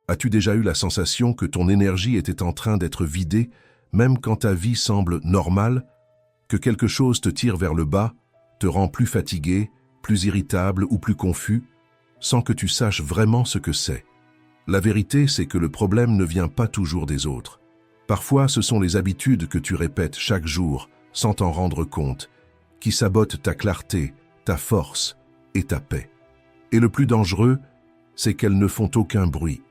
As-tu déjà eu la sensation que ton énergie était en train d'être vidée, même quand ta vie semble normale, que quelque chose te tire vers le bas, te rend plus fatigué, plus irritable ou plus confus, sans que tu saches vraiment ce que c'est? La vérité, c'est que le problème ne vient pas toujours des autres. Parfois, ce sont les habitudes que tu répètes chaque jour, sans t'en rendre compte, qui sabotent ta clarté, ta force et ta paix. Et le plus dangereux, c'est qu'elles ne font aucun bruit.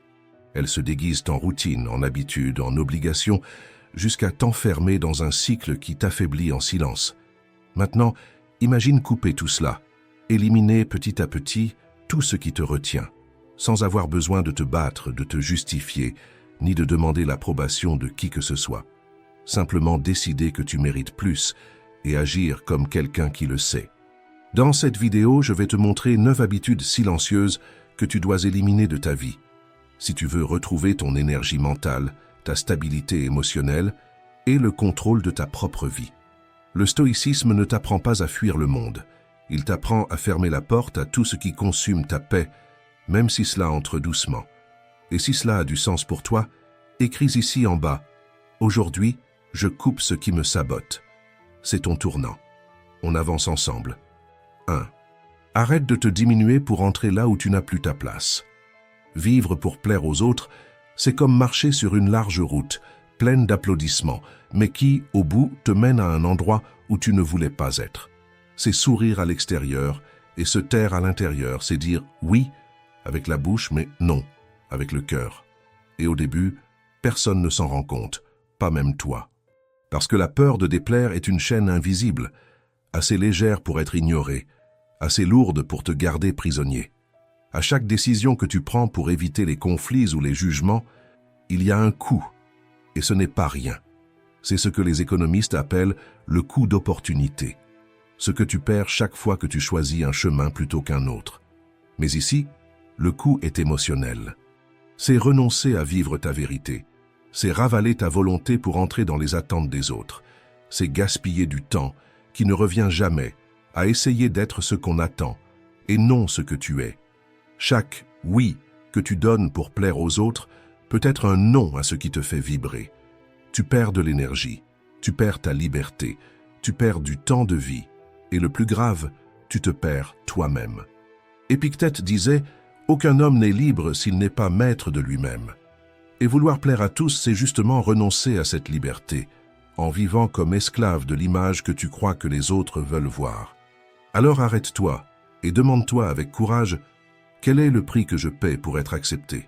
Elles se déguisent en routine, en habitude, en obligation, jusqu'à t'enfermer dans un cycle qui t'affaiblit en silence. Maintenant, imagine couper tout cela, éliminer petit à petit tout ce qui te retient, sans avoir besoin de te battre, de te justifier, ni de demander l'approbation de qui que ce soit. Simplement décider que tu mérites plus et agir comme quelqu'un qui le sait. Dans cette vidéo, je vais te montrer 9 habitudes silencieuses que tu dois éliminer de ta vie, si tu veux retrouver ton énergie mentale, ta stabilité émotionnelle et le contrôle de ta propre vie. Le stoïcisme ne t'apprend pas à fuir le monde. Il t'apprend à fermer la porte à tout ce qui consume ta paix, même si cela entre doucement. Et si cela a du sens pour toi, écris ici en bas « Aujourd'hui, je coupe ce qui me sabote ». C'est ton tournant. On avance ensemble. 1. Arrête de te diminuer pour entrer là où tu n'as plus ta place. Vivre pour plaire aux autres, c'est comme marcher sur une large route, pleine d'applaudissements, mais qui, au bout, te mène à un endroit où tu ne voulais pas être. C'est sourire à l'extérieur et se taire à l'intérieur, c'est dire « oui » avec la bouche, mais « non » avec le cœur. Et au début, personne ne s'en rend compte, pas même toi. Parce que la peur de déplaire est une chaîne invisible, assez légère pour être ignorée, assez lourde pour te garder prisonnier. À chaque décision que tu prends pour éviter les conflits ou les jugements, il y a un coût, et ce n'est pas rien. C'est ce que les économistes appellent le coût d'opportunité, ce que tu perds chaque fois que tu choisis un chemin plutôt qu'un autre. Mais ici, le coût est émotionnel. C'est renoncer à vivre ta vérité, c'est ravaler ta volonté pour entrer dans les attentes des autres, c'est gaspiller du temps qui ne revient jamais à essayer d'être ce qu'on attend et non ce que tu es. Chaque « oui » que tu donnes pour plaire aux autres peut être un non à ce qui te fait vibrer. Tu perds de l'énergie, tu perds ta liberté, tu perds du temps de vie et le plus grave, tu te perds toi-même. Épictète disait « Aucun homme n'est libre s'il n'est pas maître de lui-même ». Et vouloir plaire à tous, c'est justement renoncer à cette liberté, en vivant comme esclave de l'image que tu crois que les autres veulent voir. Alors arrête-toi et demande-toi avec courage « Quel est le prix que je paie pour être accepté ?»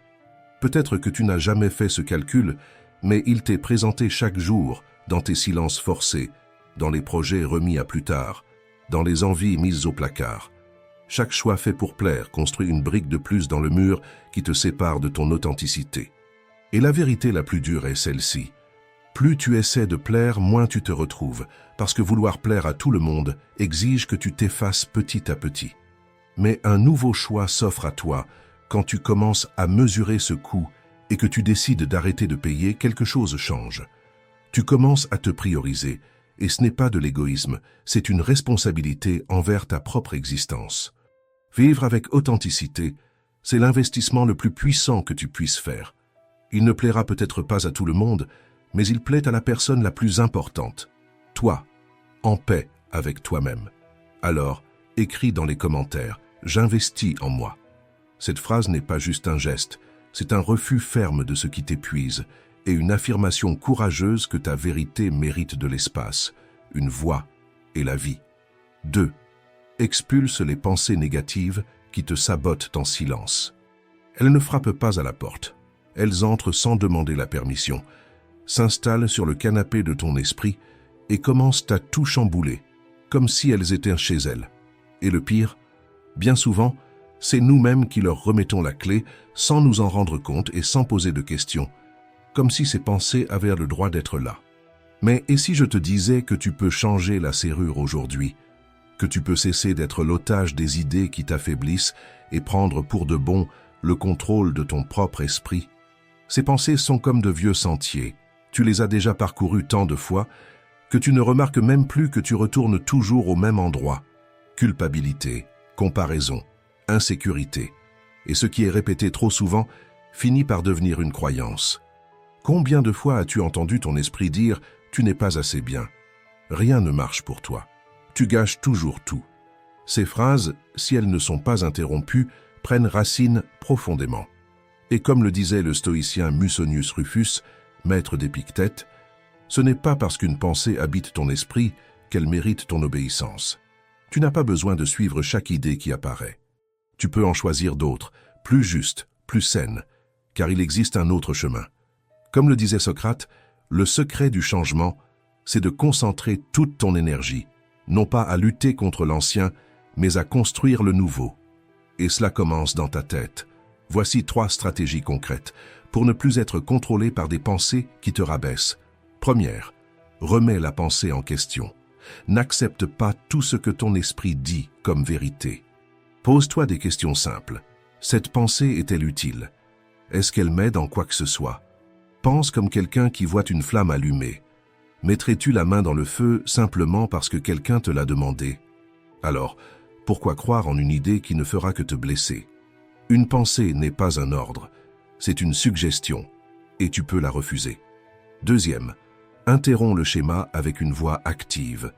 Peut-être que tu n'as jamais fait ce calcul, mais il t'est présenté chaque jour dans tes silences forcés, dans les projets remis à plus tard, dans les envies mises au placard. Chaque choix fait pour plaire construit une brique de plus dans le mur qui te sépare de ton authenticité. Et la vérité la plus dure est celle-ci. Plus tu essaies de plaire, moins tu te retrouves, parce que vouloir plaire à tout le monde exige que tu t'effaces petit à petit. Mais un nouveau choix s'offre à toi quand tu commences à mesurer ce coût et que tu décides d'arrêter de payer, quelque chose change. Tu commences à te prioriser, et ce n'est pas de l'égoïsme, c'est une responsabilité envers ta propre existence. Vivre avec authenticité, c'est l'investissement le plus puissant que tu puisses faire. Il ne plaira peut-être pas à tout le monde, mais il plaît à la personne la plus importante, toi, en paix avec toi-même. Alors, écris dans les commentaires « J'investis en moi ». Cette phrase n'est pas juste un geste, c'est un refus ferme de ce qui t'épuise et une affirmation courageuse que ta vérité mérite de l'espace, une voix et la vie. 2. Expulse les pensées négatives qui te sabotent en silence. Elles ne frappent pas à la porte. Elles entrent sans demander la permission, s'installent sur le canapé de ton esprit et commencent à tout chambouler, comme si elles étaient chez elles. Et le pire, bien souvent, c'est nous-mêmes qui leur remettons la clé sans nous en rendre compte et sans poser de questions, comme si ces pensées avaient le droit d'être là. Mais et si je te disais que tu peux changer la serrure aujourd'hui, que tu peux cesser d'être l'otage des idées qui t'affaiblissent et prendre pour de bon le contrôle de ton propre esprit? Ces pensées sont comme de vieux sentiers. Tu les as déjà parcourus tant de fois que tu ne remarques même plus que tu retournes toujours au même endroit. Culpabilité, comparaison, insécurité. Et ce qui est répété trop souvent, finit par devenir une croyance. Combien de fois as-tu entendu ton esprit dire « tu n'es pas assez bien ». Rien ne marche pour toi. Tu gâches toujours tout. Ces phrases, si elles ne sont pas interrompues, prennent racine profondément. Et comme le disait le stoïcien Musonius Rufus, maître d'Épictète, ce n'est pas parce qu'une pensée habite ton esprit qu'elle mérite ton obéissance. Tu n'as pas besoin de suivre chaque idée qui apparaît. Tu peux en choisir d'autres, plus justes, plus saines, car il existe un autre chemin. Comme le disait Socrate, le secret du changement, c'est de concentrer toute ton énergie, non pas à lutter contre l'ancien, mais à construire le nouveau. Et cela commence dans ta tête. Voici 3 stratégies concrètes pour ne plus être contrôlé par des pensées qui te rabaissent. Première, remets la pensée en question. N'accepte pas tout ce que ton esprit dit comme vérité. Pose-toi des questions simples. Cette pensée est-elle utile? Est-ce qu'elle m'aide en quoi que ce soit? Pense comme quelqu'un qui voit une flamme allumée. Mettrais-tu la main dans le feu simplement parce que quelqu'un te l'a demandé? Alors, pourquoi croire en une idée qui ne fera que te blesser? Une pensée n'est pas un ordre, c'est une suggestion, et tu peux la refuser. Deuxième, interromps le schéma avec une voix active.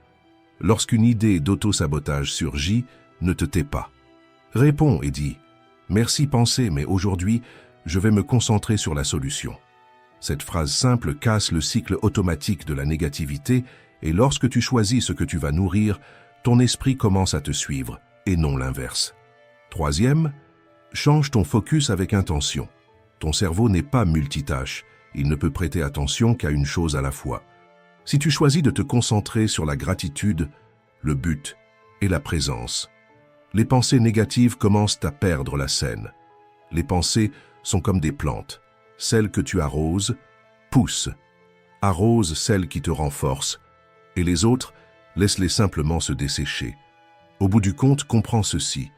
Lorsqu'une idée d'auto-sabotage surgit, ne te tais pas. Réponds et dis « Merci pensée, mais aujourd'hui, je vais me concentrer sur la solution ». Cette phrase simple casse le cycle automatique de la négativité et lorsque tu choisis ce que tu vas nourrir, ton esprit commence à te suivre et non l'inverse. Troisième, change ton focus avec intention. Ton cerveau n'est pas multitâche, il ne peut prêter attention qu'à une chose à la fois. Si tu choisis de te concentrer sur la gratitude, le but et la présence, les pensées négatives commencent à perdre la scène. Les pensées sont comme des plantes. Celles que tu arroses, poussent. Arrose celles qui te renforcent, et les autres, laisse-les simplement se dessécher. Au bout du compte, comprends ceci.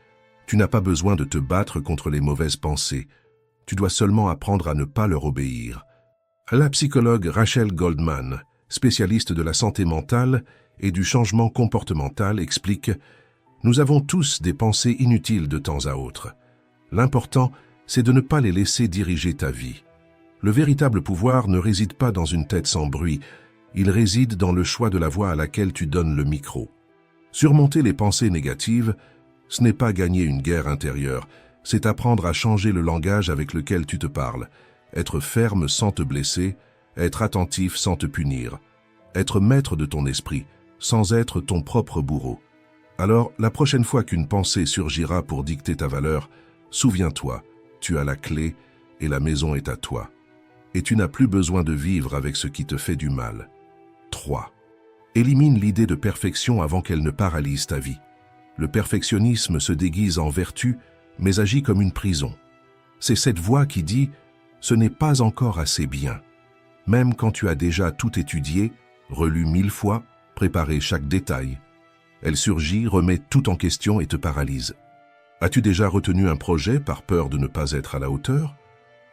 Tu n'as pas besoin de te battre contre les mauvaises pensées. Tu dois seulement apprendre à ne pas leur obéir. La psychologue Rachel Goldman, spécialiste de la santé mentale et du changement comportemental, explique « Nous avons tous des pensées inutiles de temps à autre. L'important, c'est de ne pas les laisser diriger ta vie. Le véritable pouvoir ne réside pas dans une tête sans bruit, il réside dans le choix de la voix à laquelle tu donnes le micro. Surmonter les pensées négatives, ce n'est pas gagner une guerre intérieure, c'est apprendre à changer le langage avec lequel tu te parles, être ferme sans te blesser, être attentif sans te punir, être maître de ton esprit, sans être ton propre bourreau. Alors, la prochaine fois qu'une pensée surgira pour dicter ta valeur, souviens-toi, tu as la clé et la maison est à toi. Et tu n'as plus besoin de vivre avec ce qui te fait du mal. 3. Élimine l'idée de perfection avant qu'elle ne paralyse ta vie. Le perfectionnisme se déguise en vertu, mais agit comme une prison. C'est cette voix qui dit « ce n'est pas encore assez bien ». Même quand tu as déjà tout étudié, relu 1000 fois, préparé chaque détail. Elle surgit, remet tout en question et te paralyse. As-tu déjà retenu un projet par peur de ne pas être à la hauteur?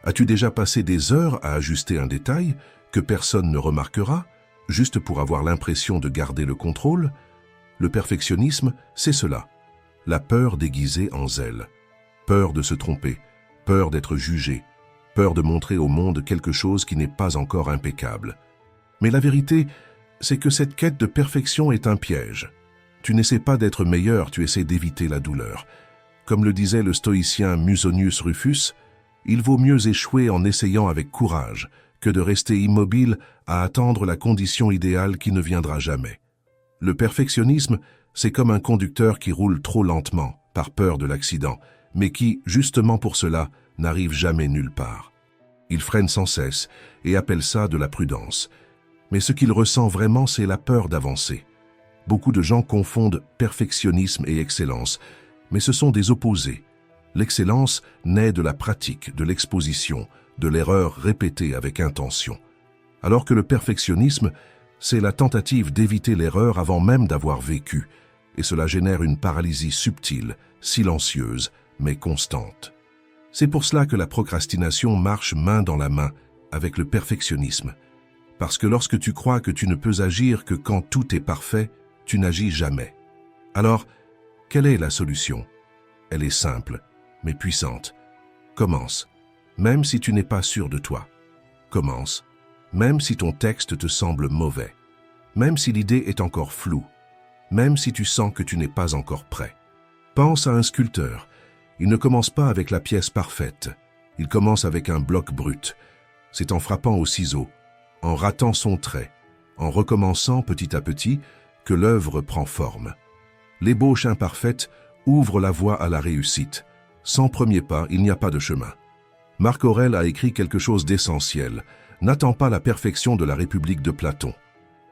As-tu déjà passé des heures à ajuster un détail que personne ne remarquera, juste pour avoir l'impression de garder le contrôle? Le perfectionnisme, c'est cela. La peur déguisée en zèle. Peur de se tromper, peur d'être jugé, peur de montrer au monde quelque chose qui n'est pas encore impeccable. Mais la vérité, c'est que cette quête de perfection est un piège. Tu n'essaies pas d'être meilleur, tu essaies d'éviter la douleur. Comme le disait le stoïcien Musonius Rufus, il vaut mieux échouer en essayant avec courage que de rester immobile à attendre la condition idéale qui ne viendra jamais. Le perfectionnisme, c'est comme un conducteur qui roule trop lentement, par peur de l'accident, mais qui, justement pour cela, n'arrive jamais nulle part. Il freine sans cesse et appelle ça de la prudence. Mais ce qu'il ressent vraiment, c'est la peur d'avancer. Beaucoup de gens confondent perfectionnisme et excellence, mais ce sont des opposés. L'excellence naît de la pratique, de l'exposition, de l'erreur répétée avec intention. Alors que le perfectionnisme, c'est la tentative d'éviter l'erreur avant même d'avoir vécu, et cela génère une paralysie subtile, silencieuse, mais constante. C'est pour cela que la procrastination marche main dans la main avec le perfectionnisme. Parce que lorsque tu crois que tu ne peux agir que quand tout est parfait, tu n'agis jamais. Alors, quelle est la solution? Elle est simple, mais puissante. Commence. même si tu n'es pas sûr de toi. Commence, même si ton texte te semble mauvais, même si l'idée est encore floue, même si tu sens que tu n'es pas encore prêt. Pense à un sculpteur. Il ne commence pas avec la pièce parfaite. Il commence avec un bloc brut. C'est en frappant au ciseau, en ratant son trait, en recommençant petit à petit, que l'œuvre prend forme. L'ébauche imparfaite ouvre la voie à la réussite. Sans premier pas, il n'y a pas de chemin. Marc Aurèle a écrit quelque chose d'essentiel. N'attends pas la perfection de la République de Platon.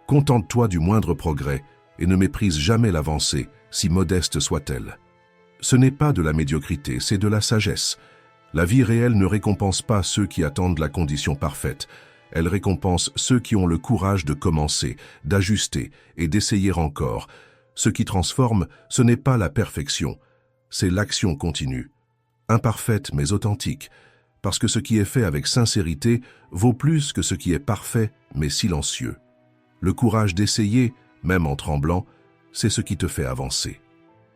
Contente-toi du moindre progrès et ne méprise jamais l'avancée, si modeste soit-elle. Ce n'est pas de la médiocrité, c'est de la sagesse. La vie réelle ne récompense pas ceux qui attendent la condition parfaite. Elle récompense ceux qui ont le courage de commencer, d'ajuster et d'essayer encore. Ce qui transforme, ce n'est pas la perfection, c'est l'action continue. Imparfaite mais authentique, parce que ce qui est fait avec sincérité vaut plus que ce qui est parfait mais silencieux. Le courage d'essayer, même en tremblant, c'est ce qui te fait avancer.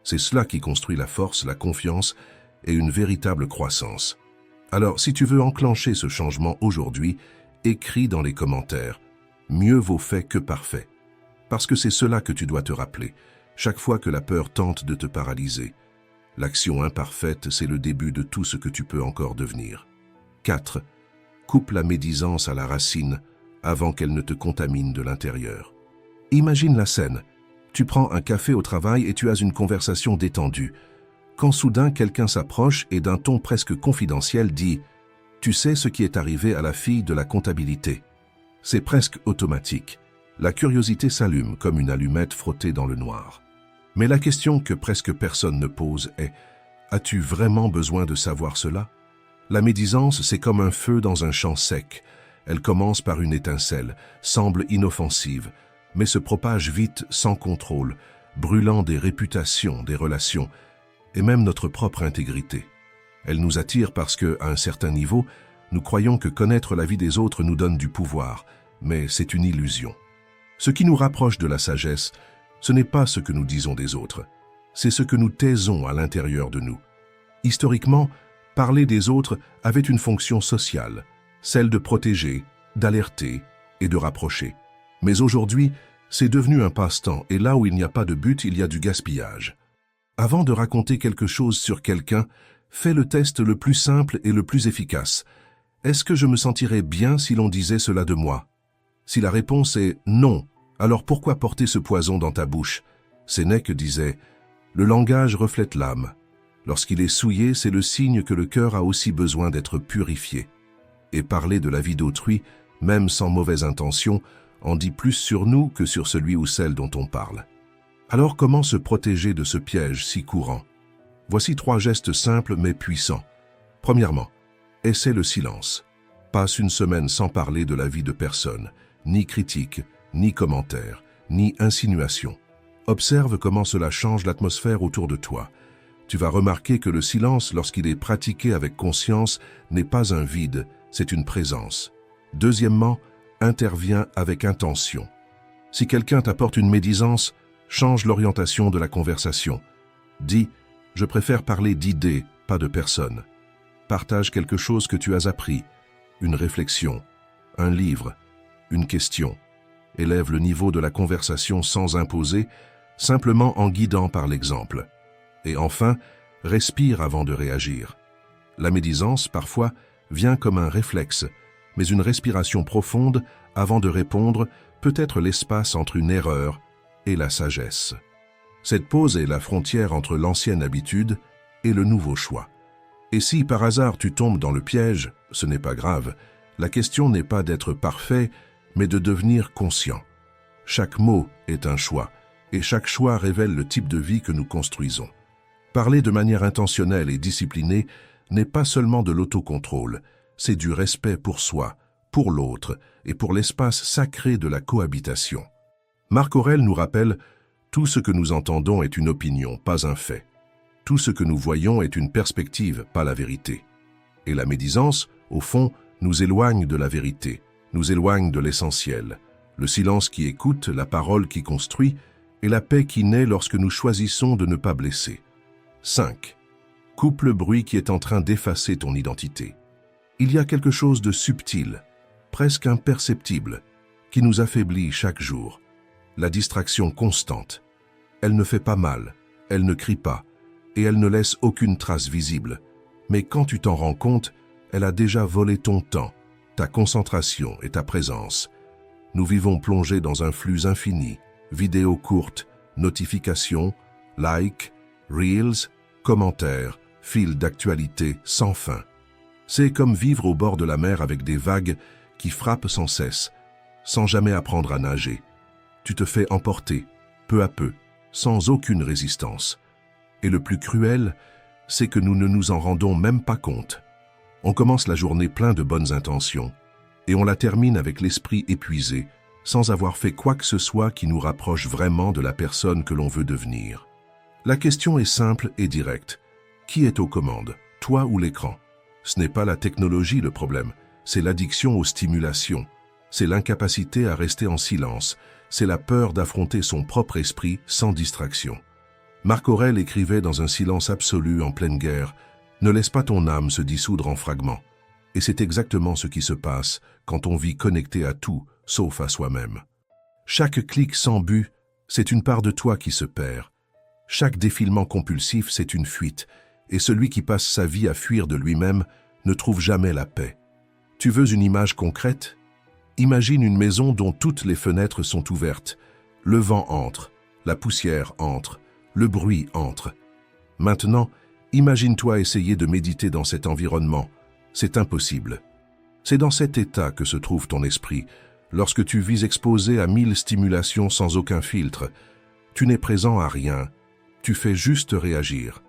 C'est cela qui construit la force, la confiance et une véritable croissance. Alors, si tu veux enclencher ce changement aujourd'hui, écris dans les commentaires « Mieux vaut fait que parfait ». Parce que c'est cela que tu dois te rappeler, chaque fois que la peur tente de te paralyser. L'action imparfaite, c'est le début de tout ce que tu peux encore devenir. 4. Coupe la médisance à la racine avant qu'elle ne te contamine de l'intérieur. Imagine la scène. Tu prends un café au travail et tu as une conversation détendue. Quand soudain quelqu'un s'approche et d'un ton presque confidentiel dit « Tu sais ce qui est arrivé à la fille de la comptabilité ?» C'est presque automatique. La curiosité s'allume comme une allumette frottée dans le noir. Mais la question que presque personne ne pose est « As-tu vraiment besoin de savoir cela ?» La médisance, c'est comme un feu dans un champ sec. Elle commence par une étincelle, semble inoffensive, mais se propage vite sans contrôle, brûlant des réputations, des relations, et même notre propre intégrité. Elle nous attire parce que, à un certain niveau, nous croyons que connaître la vie des autres nous donne du pouvoir, mais c'est une illusion. Ce qui nous rapproche de la sagesse, ce n'est pas ce que nous disons des autres, c'est ce que nous taisons à l'intérieur de nous. Historiquement, parler des autres avait une fonction sociale, celle de protéger, d'alerter et de rapprocher. Mais aujourd'hui, c'est devenu un passe-temps et là où il n'y a pas de but, il y a du gaspillage. Avant de raconter quelque chose sur quelqu'un, fais le test le plus simple et le plus efficace. Est-ce que je me sentirais bien si l'on disait cela de moi? Si la réponse est non, alors pourquoi porter ce poison dans ta bouche? Sénèque disait « Le langage reflète l'âme. Lorsqu'il est souillé, c'est le signe que le cœur a aussi besoin d'être purifié. » Et parler de la vie d'autrui, même sans mauvaise intention, en dit plus sur nous que sur celui ou celle dont on parle. Alors comment se protéger de ce piège si courant? Voici 3 gestes simples mais puissants. Premièrement, essaie le silence. Passe une semaine sans parler de la vie de personne, ni critique, ni commentaire, ni insinuation. Observe comment cela change l'atmosphère autour de toi. Tu vas remarquer que le silence, lorsqu'il est pratiqué avec conscience, n'est pas un vide, c'est une présence. Deuxièmement, interviens avec intention. Si quelqu'un t'apporte une médisance, change l'orientation de la conversation. Dis « Je préfère parler d'idées, pas de personnes ». Partage quelque chose que tu as appris, une réflexion, un livre, une question. Élève le niveau de la conversation sans imposer, simplement en guidant par l'exemple. Et enfin, respire avant de réagir. La médisance, parfois, vient comme un réflexe, mais une respiration profonde avant de répondre peut être l'espace entre une erreur et la sagesse. Cette pause est la frontière entre l'ancienne habitude et le nouveau choix. Et si par hasard tu tombes dans le piège, ce n'est pas grave. La question n'est pas d'être parfait, mais de devenir conscient. Chaque mot est un choix, et chaque choix révèle le type de vie que nous construisons. Parler de manière intentionnelle et disciplinée n'est pas seulement de l'autocontrôle, c'est du respect pour soi, pour l'autre et pour l'espace sacré de la cohabitation. Marc Aurèle nous rappelle « Tout ce que nous entendons est une opinion, pas un fait. Tout ce que nous voyons est une perspective, pas la vérité. » Et la médisance, au fond, nous éloigne de la vérité, nous éloigne de l'essentiel. Le silence qui écoute, la parole qui construit, et la paix qui naît lorsque nous choisissons de ne pas blesser. 5. Coupe le bruit qui est en train d'effacer ton identité. Il y a quelque chose de subtil, presque imperceptible, qui nous affaiblit chaque jour. La distraction constante. Elle ne fait pas mal, elle ne crie pas, et elle ne laisse aucune trace visible. Mais quand tu t'en rends compte, elle a déjà volé ton temps, ta concentration et ta présence. Nous vivons plongés dans un flux infini, vidéos courtes, notifications, likes, reels, commentaires, fils d'actualité sans fin. C'est comme vivre au bord de la mer avec des vagues qui frappent sans cesse, sans jamais apprendre à nager. Tu te fais emporter, peu à peu, sans aucune résistance. Et le plus cruel, c'est que nous ne nous en rendons même pas compte. On commence la journée plein de bonnes intentions, et on la termine avec l'esprit épuisé, sans avoir fait quoi que ce soit qui nous rapproche vraiment de la personne que l'on veut devenir. La question est simple et directe. Qui est aux commandes, toi ou l'écran? Ce n'est pas la technologie le problème, c'est l'addiction aux stimulations, c'est l'incapacité à rester en silence, c'est la peur d'affronter son propre esprit sans distraction. Marc Aurèle écrivait dans un silence absolu en pleine guerre, « Ne laisse pas ton âme se dissoudre en fragments ». Et c'est exactement ce qui se passe quand on vit connecté à tout, sauf à soi-même. Chaque clic sans but, c'est une part de toi qui se perd. Chaque défilement compulsif, c'est une fuite, et celui qui passe sa vie à fuir de lui-même ne trouve jamais la paix. Tu veux une image concrète? Imagine une maison dont toutes les fenêtres sont ouvertes. Le vent entre, la poussière entre, le bruit entre. Maintenant, imagine-toi essayer de méditer dans cet environnement. C'est impossible. C'est dans cet état que se trouve ton esprit, lorsque tu vis exposé à 1000 stimulations sans aucun filtre. Tu n'es présent à rien, tu fais juste réagir.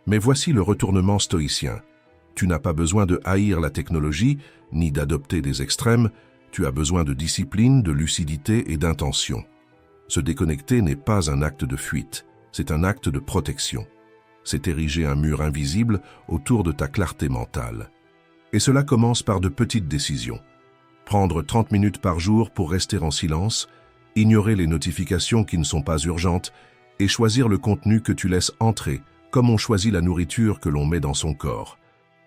Mais voici le retournement stoïcien. Tu n'as pas besoin de haïr la technologie, ni d'adopter des extrêmes, tu as besoin de discipline, de lucidité et d'intention. Se déconnecter n'est pas un acte de fuite, c'est un acte de protection. C'est ériger un mur invisible autour de ta clarté mentale. Et cela commence par de petites décisions. Prendre 30 minutes par jour pour rester en silence, ignorer les notifications qui ne sont pas urgentes et choisir le contenu que tu laisses entrer, comme on choisit la nourriture que l'on met dans son corps.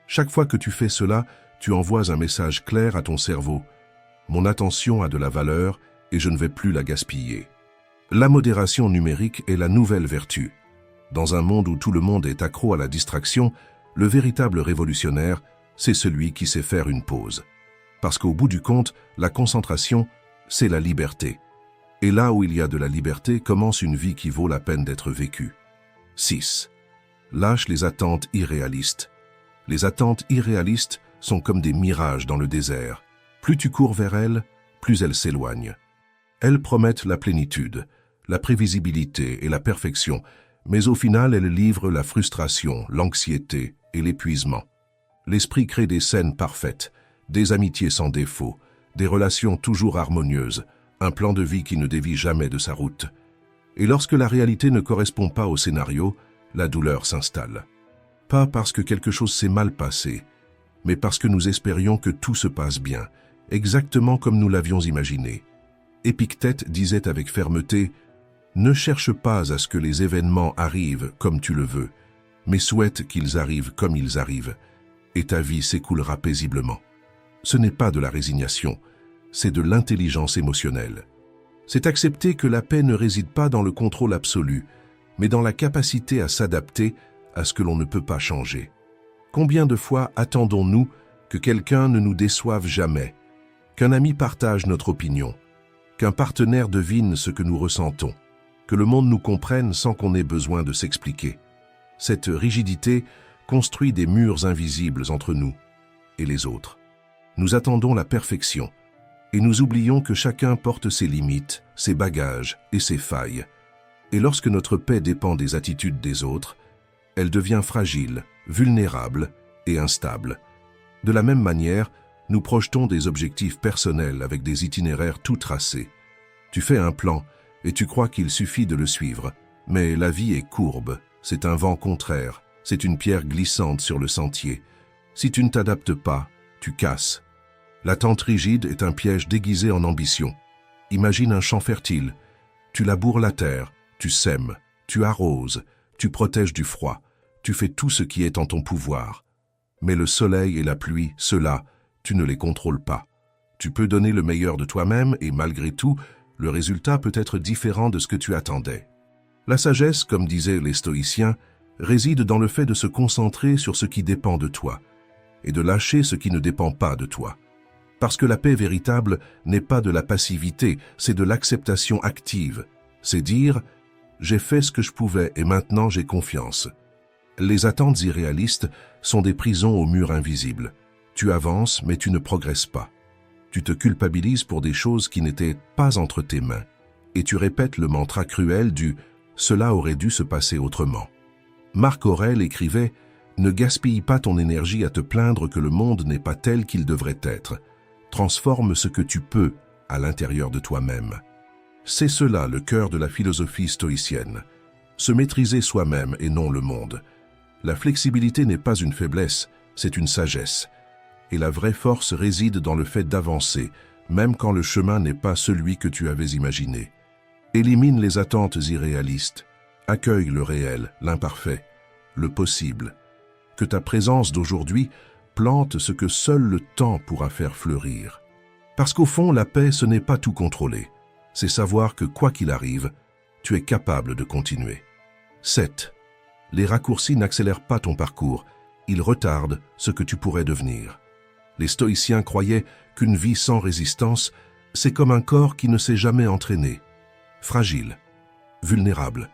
Chaque fois que tu fais cela, tu envoies un message clair à ton cerveau. Mon attention a de la valeur et je ne vais plus la gaspiller. La modération numérique est la nouvelle vertu. Dans un monde où tout le monde est accro à la distraction, le véritable révolutionnaire, c'est celui qui sait faire une pause. Parce qu'au bout du compte, la concentration, c'est la liberté. Et là où il y a de la liberté, commence une vie qui vaut la peine d'être vécue. 6. Lâche les attentes irréalistes. Les attentes irréalistes sont comme des mirages dans le désert. Plus tu cours vers elles, plus elles s'éloignent. Elles promettent la plénitude, la prévisibilité et la perfection, mais au final elles livrent la frustration, l'anxiété et l'épuisement. L'esprit crée des scènes parfaites, des amitiés sans défaut, des relations toujours harmonieuses, un plan de vie qui ne dévie jamais de sa route. Et lorsque la réalité ne correspond pas au scénario, la douleur s'installe. Pas parce que quelque chose s'est mal passé, mais parce que nous espérions que tout se passe bien, exactement comme nous l'avions imaginé. Épictète disait avec fermeté « Ne cherche pas à ce que les événements arrivent comme tu le veux, mais souhaite qu'ils arrivent comme ils arrivent, et ta vie s'écoulera paisiblement. » Ce n'est pas de la résignation, c'est de l'intelligence émotionnelle. C'est accepter que la paix ne réside pas dans le contrôle absolu, mais dans la capacité à s'adapter à ce que l'on ne peut pas changer. Combien de fois attendons-nous que quelqu'un ne nous déçoive jamais, qu'un ami partage notre opinion, qu'un partenaire devine ce que nous ressentons, que le monde nous comprenne sans qu'on ait besoin de s'expliquer. Cette rigidité construit des murs invisibles entre nous et les autres. Nous attendons la perfection et nous oublions que chacun porte ses limites, ses bagages et ses failles. Et lorsque notre paix dépend des attitudes des autres, elle devient fragile, vulnérable et instable. De la même manière, nous projetons des objectifs personnels avec des itinéraires tout tracés. Tu fais un plan et tu crois qu'il suffit de le suivre, mais la vie est courbe, c'est un vent contraire, c'est une pierre glissante sur le sentier. Si tu ne t'adaptes pas, tu casses. L'attente rigide est un piège déguisé en ambition. Imagine un champ fertile. Tu laboures la terre, tu sèmes, tu arroses, tu protèges du froid, tu fais tout ce qui est en ton pouvoir. Mais le soleil et la pluie, ceux-là, tu ne les contrôles pas. Tu peux donner le meilleur de toi-même et malgré tout, le résultat peut être différent de ce que tu attendais. La sagesse, comme disaient les stoïciens, réside dans le fait de se concentrer sur ce qui dépend de toi et de lâcher ce qui ne dépend pas de toi. Parce que la paix véritable n'est pas de la passivité, c'est de l'acceptation active. C'est dire « j'ai fait ce que je pouvais et maintenant j'ai confiance ». Les attentes irréalistes sont des prisons aux murs invisibles. Tu avances mais tu ne progresses pas. Tu te culpabilises pour des choses qui n'étaient pas entre tes mains et tu répètes le mantra cruel du « cela aurait dû se passer autrement ». Marc Aurèle écrivait « Ne gaspille pas ton énergie à te plaindre que le monde n'est pas tel qu'il devrait être. Transforme ce que tu peux à l'intérieur de toi-même. » C'est cela le cœur de la philosophie stoïcienne. Se maîtriser soi-même et non le monde. La flexibilité n'est pas une faiblesse, c'est une sagesse. Et la vraie force réside dans le fait d'avancer, même quand le chemin n'est pas celui que tu avais imaginé. Élimine les attentes irréalistes. Accueille le réel, l'imparfait, le possible. Que ta présence d'aujourd'hui plante ce que seul le temps pourra faire fleurir. Parce qu'au fond, la paix, ce n'est pas tout contrôler. C'est savoir que quoi qu'il arrive, tu es capable de continuer. 7. Les raccourcis n'accélèrent pas ton parcours, ils retardent ce que tu pourrais devenir. Les stoïciens croyaient qu'une vie sans résistance, c'est comme un corps qui ne s'est jamais entraîné. Fragile, vulnérable,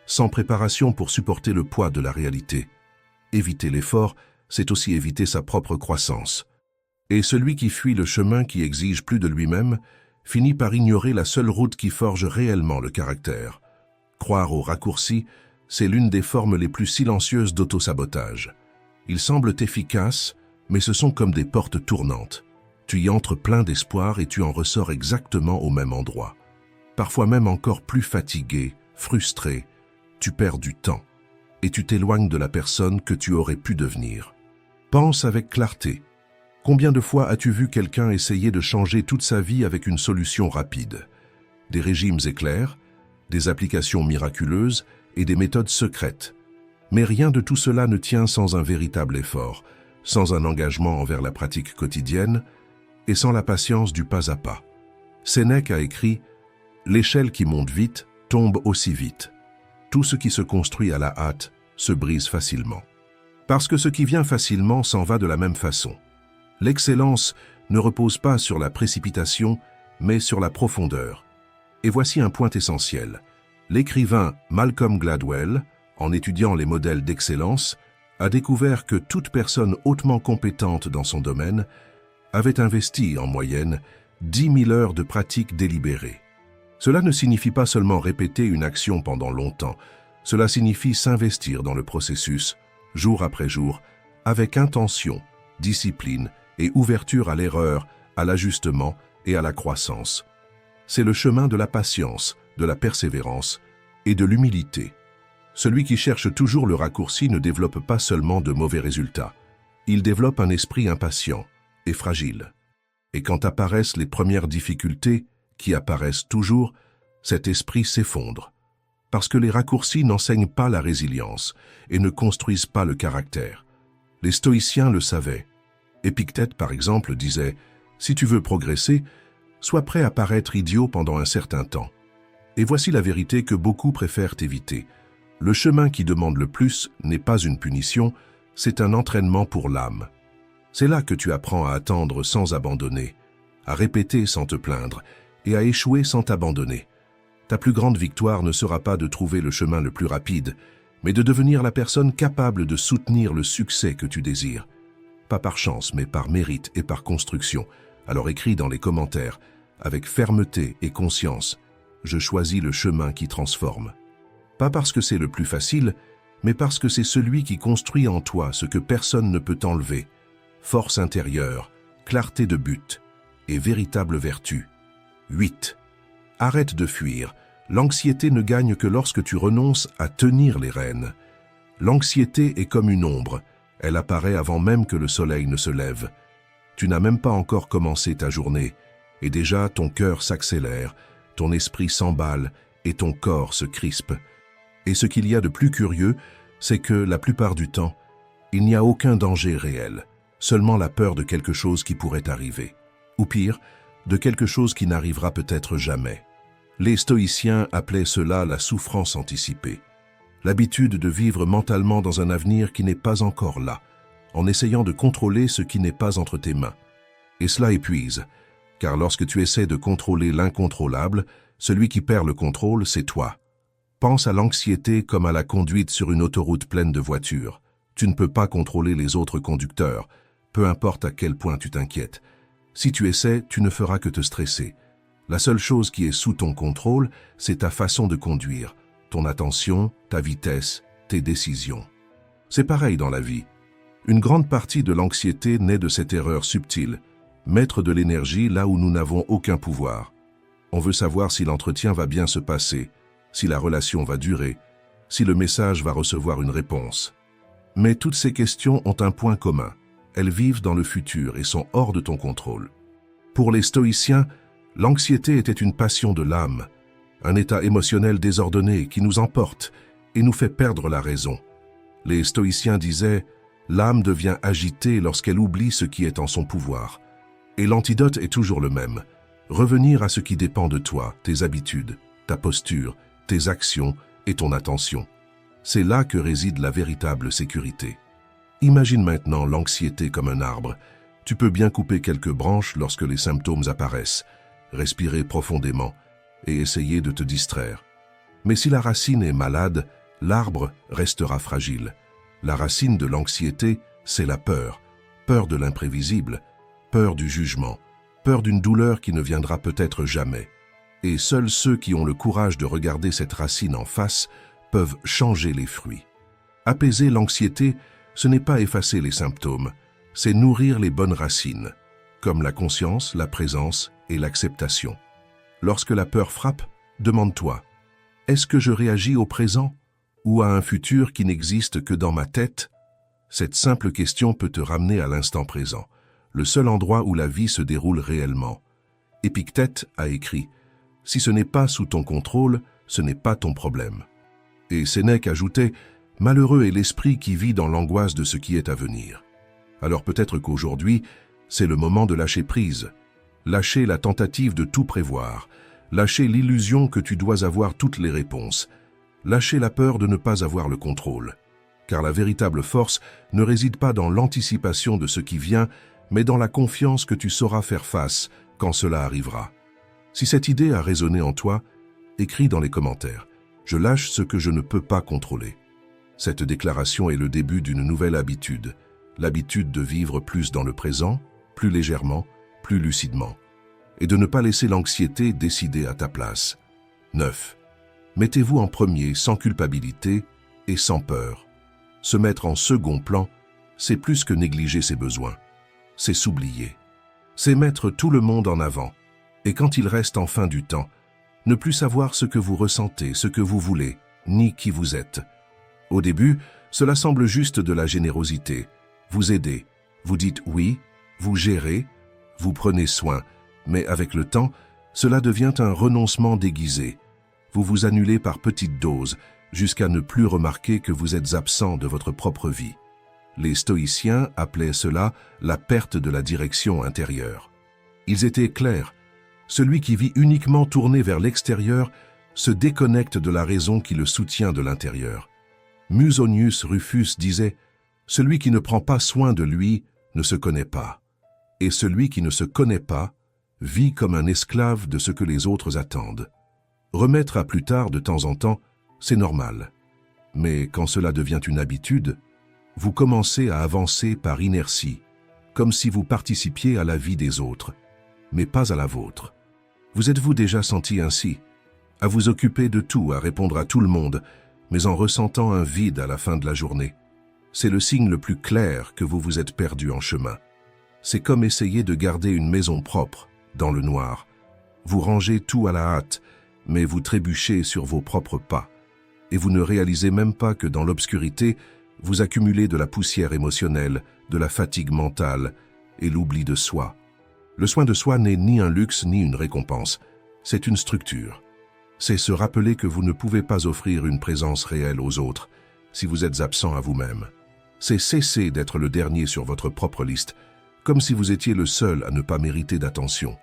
sans préparation pour supporter le poids de la réalité. Éviter l'effort, c'est aussi éviter sa propre croissance. Et celui qui fuit le chemin qui exige plus de lui-même finit par ignorer la seule route qui forge réellement le caractère. Croire aux raccourcis, c'est l'une des formes les plus silencieuses d'autosabotage. Ils semblent efficaces, mais ce sont comme des portes tournantes. Tu y entres plein d'espoir et tu en ressors exactement au même endroit. Parfois même encore plus fatigué, frustré, tu perds du temps et tu t'éloignes de la personne que tu aurais pu devenir. Pense avec clarté. Combien de fois as-tu vu quelqu'un essayer de changer toute sa vie avec une solution rapide? Des régimes éclairs, des applications miraculeuses et des méthodes secrètes. Mais rien de tout cela ne tient sans un véritable effort, sans un engagement envers la pratique quotidienne et sans la patience du pas à pas. Sénèque a écrit « L'échelle qui monte vite tombe aussi vite. Tout ce qui se construit à la hâte se brise facilement. » Parce que ce qui vient facilement s'en va de la même façon. L'excellence ne repose pas sur la précipitation, mais sur la profondeur. Et voici un point essentiel. L'écrivain Malcolm Gladwell, en étudiant les modèles d'excellence, a découvert que toute personne hautement compétente dans son domaine avait investi, en moyenne, 10 000 heures de pratique délibérée. Cela ne signifie pas seulement répéter une action pendant longtemps, cela signifie s'investir dans le processus, jour après jour, avec intention, discipline et ouverture à l'erreur, à l'ajustement et à la croissance. C'est le chemin de la patience, de la persévérance et de l'humilité. Celui qui cherche toujours le raccourci ne développe pas seulement de mauvais résultats. Il développe un esprit impatient et fragile. Et quand apparaissent les premières difficultés, qui apparaissent toujours, cet esprit s'effondre. Parce que les raccourcis n'enseignent pas la résilience et ne construisent pas le caractère. Les stoïciens le savaient. Épictète, par exemple, disait « Si tu veux progresser, sois prêt à paraître idiot pendant un certain temps. » Et voici la vérité que beaucoup préfèrent éviter. Le chemin qui demande le plus n'est pas une punition, c'est un entraînement pour l'âme. C'est là que tu apprends à attendre sans abandonner, à répéter sans te plaindre et à échouer sans t'abandonner. Ta plus grande victoire ne sera pas de trouver le chemin le plus rapide, mais de devenir la personne capable de soutenir le succès que tu désires. Pas par chance, mais par mérite et par construction. Alors écris dans les commentaires, avec fermeté et conscience, « Je choisis le chemin qui transforme ». Pas parce que c'est le plus facile, mais parce que c'est celui qui construit en toi ce que personne ne peut enlever. Force intérieure, clarté de but et véritable vertu. 8. Arrête de fuir. L'anxiété ne gagne que lorsque tu renonces à tenir les rênes. L'anxiété est comme une ombre. Elle apparaît avant même que le soleil ne se lève. Tu n'as même pas encore commencé ta journée, et déjà ton cœur s'accélère, ton esprit s'emballe et ton corps se crispe. Et ce qu'il y a de plus curieux, c'est que, la plupart du temps, Il n'y a aucun danger réel, seulement la peur de quelque chose qui pourrait arriver. Ou pire, de quelque chose qui n'arrivera peut-être jamais. Les stoïciens appelaient cela la souffrance anticipée. L'habitude de vivre mentalement dans un avenir qui n'est pas encore là, en essayant de contrôler ce qui n'est pas entre tes mains. Et cela épuise, car lorsque tu essaies de contrôler l'incontrôlable, celui qui perd le contrôle, c'est toi. Pense à l'anxiété comme à la conduite sur une autoroute pleine de voitures. Tu ne peux pas contrôler les autres conducteurs, peu importe à quel point tu t'inquiètes. Si tu essaies, tu ne feras que te stresser. La seule chose qui est sous ton contrôle, c'est ta façon de conduire, ton attention, ta vitesse, tes décisions. C'est pareil dans la vie. Une grande partie de l'anxiété naît de cette erreur subtile, mettre de l'énergie là où nous n'avons aucun pouvoir. On veut savoir si l'entretien va bien se passer, si la relation va durer, si le message va recevoir une réponse. Mais toutes ces questions ont un point commun. Elles vivent dans le futur et sont hors de ton contrôle. Pour les stoïciens, l'anxiété était une passion de l'âme, un état émotionnel désordonné qui nous emporte et nous fait perdre la raison. Les stoïciens disaient « l'âme devient agitée lorsqu'elle oublie ce qui est en son pouvoir ». Et l'antidote est toujours le même, revenir à ce qui dépend de toi, tes habitudes, ta posture, tes actions et ton attention. C'est là que réside la véritable sécurité. Imagine maintenant l'anxiété comme un arbre. Tu peux bien couper quelques branches lorsque les symptômes apparaissent, respirer profondément et essayer de te distraire. Mais si la racine est malade, l'arbre restera fragile. La racine de l'anxiété, c'est la peur. Peur de l'imprévisible, peur du jugement, peur d'une douleur qui ne viendra peut-être jamais. Et seuls ceux qui ont le courage de regarder cette racine en face peuvent changer les fruits. Apaiser l'anxiété, ce n'est pas effacer les symptômes, c'est nourrir les bonnes racines, comme la conscience, la présence et l'acceptation. Lorsque la peur frappe, demande-toi, est-ce que je réagis au présent ou à un futur qui n'existe que dans ma tête? Cette simple question peut te ramener à l'instant présent, le seul endroit où la vie se déroule réellement. Épictète a écrit « Si ce n'est pas sous ton contrôle, ce n'est pas ton problème ». Et Sénèque ajoutait « Malheureux est l'esprit qui vit dans l'angoisse de ce qui est à venir ». Alors peut-être qu'aujourd'hui, c'est le moment de lâcher prise, lâcher la tentative de tout prévoir, lâcher l'illusion que tu dois avoir toutes les réponses, lâcher la peur de ne pas avoir le contrôle. Car la véritable force ne réside pas dans l'anticipation de ce qui vient, mais dans la confiance que tu sauras faire face quand cela arrivera. Si cette idée a résonné en toi, écris dans les commentaires. Je lâche ce que je ne peux pas contrôler. Cette déclaration est le début d'une nouvelle habitude, l'habitude de vivre plus dans le présent, plus légèrement, plus lucidement, et de ne pas laisser l'anxiété décider à ta place. 9. Mettez-vous en premier sans culpabilité et sans peur. Se mettre en second plan, c'est plus que négliger ses besoins. C'est s'oublier. C'est mettre tout le monde en avant. Et quand il reste enfin du temps, ne plus savoir ce que vous ressentez, ce que vous voulez, ni qui vous êtes. Au début, cela semble juste de la générosité. Vous aidez, vous dites oui, vous gérez, vous prenez soin, mais avec le temps, cela devient un renoncement déguisé. Vous vous annulez par petites doses, jusqu'à ne plus remarquer que vous êtes absent de votre propre vie. Les stoïciens appelaient cela la perte de la direction intérieure. Ils étaient clairs. Celui qui vit uniquement tourné vers l'extérieur se déconnecte de la raison qui le soutient de l'intérieur. Musonius Rufus disait « Celui qui ne prend pas soin de lui ne se connaît pas. Et celui qui ne se connaît pas vit comme un esclave de ce que les autres attendent. » Remettre à plus tard de temps en temps, c'est normal. Mais quand cela devient une habitude, vous commencez à avancer par inertie, comme si vous participiez à la vie des autres, mais pas à la vôtre. Vous êtes-vous déjà senti ainsi, à vous occuper de tout, à répondre à tout le monde, mais en ressentant un vide à la fin de la journée? C'est le signe le plus clair que vous vous êtes perdu en chemin. C'est comme essayer de garder une maison propre, dans le noir. Vous rangez tout à la hâte, mais vous trébuchez sur vos propres pas. Et vous ne réalisez même pas que dans l'obscurité, vous accumulez de la poussière émotionnelle, de la fatigue mentale et l'oubli de soi. Le soin de soi n'est ni un luxe ni une récompense, c'est une structure. C'est se rappeler que vous ne pouvez pas offrir une présence réelle aux autres si vous êtes absent à vous-même. C'est cesser d'être le dernier sur votre propre liste, comme si vous étiez le seul à ne pas mériter d'attention.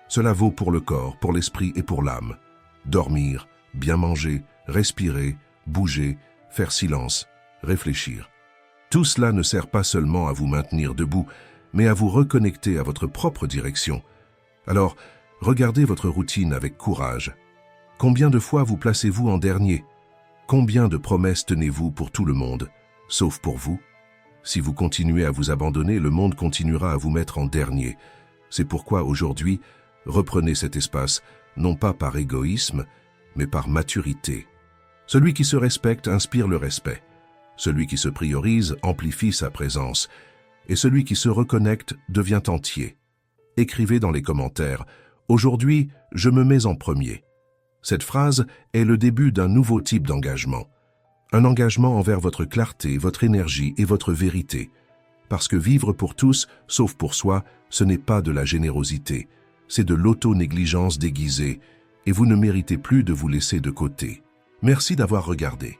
Cela vaut pour le corps, pour l'esprit et pour l'âme. Dormir, bien manger, respirer, bouger, faire silence, réfléchir. Tout cela ne sert pas seulement à vous maintenir debout, mais à vous reconnecter à votre propre direction. Alors, regardez votre routine avec courage. Combien de fois vous placez-vous en dernier? Combien de promesses tenez-vous pour tout le monde, sauf pour vous? Si vous continuez à vous abandonner, le monde continuera à vous mettre en dernier. C'est pourquoi aujourd'hui, reprenez cet espace, non pas par égoïsme, mais par maturité. Celui qui se respecte inspire le respect. Celui qui se priorise amplifie sa présence. Et celui qui se reconnecte devient entier. Écrivez dans les commentaires « Aujourd'hui, je me mets en premier ». Cette phrase est le début d'un nouveau type d'engagement. Un engagement envers votre clarté, votre énergie et votre vérité. Parce que vivre pour tous, sauf pour soi, ce n'est pas de la générosité. C'est de l'auto-négligence déguisée, et vous ne méritez plus de vous laisser de côté. Merci d'avoir regardé.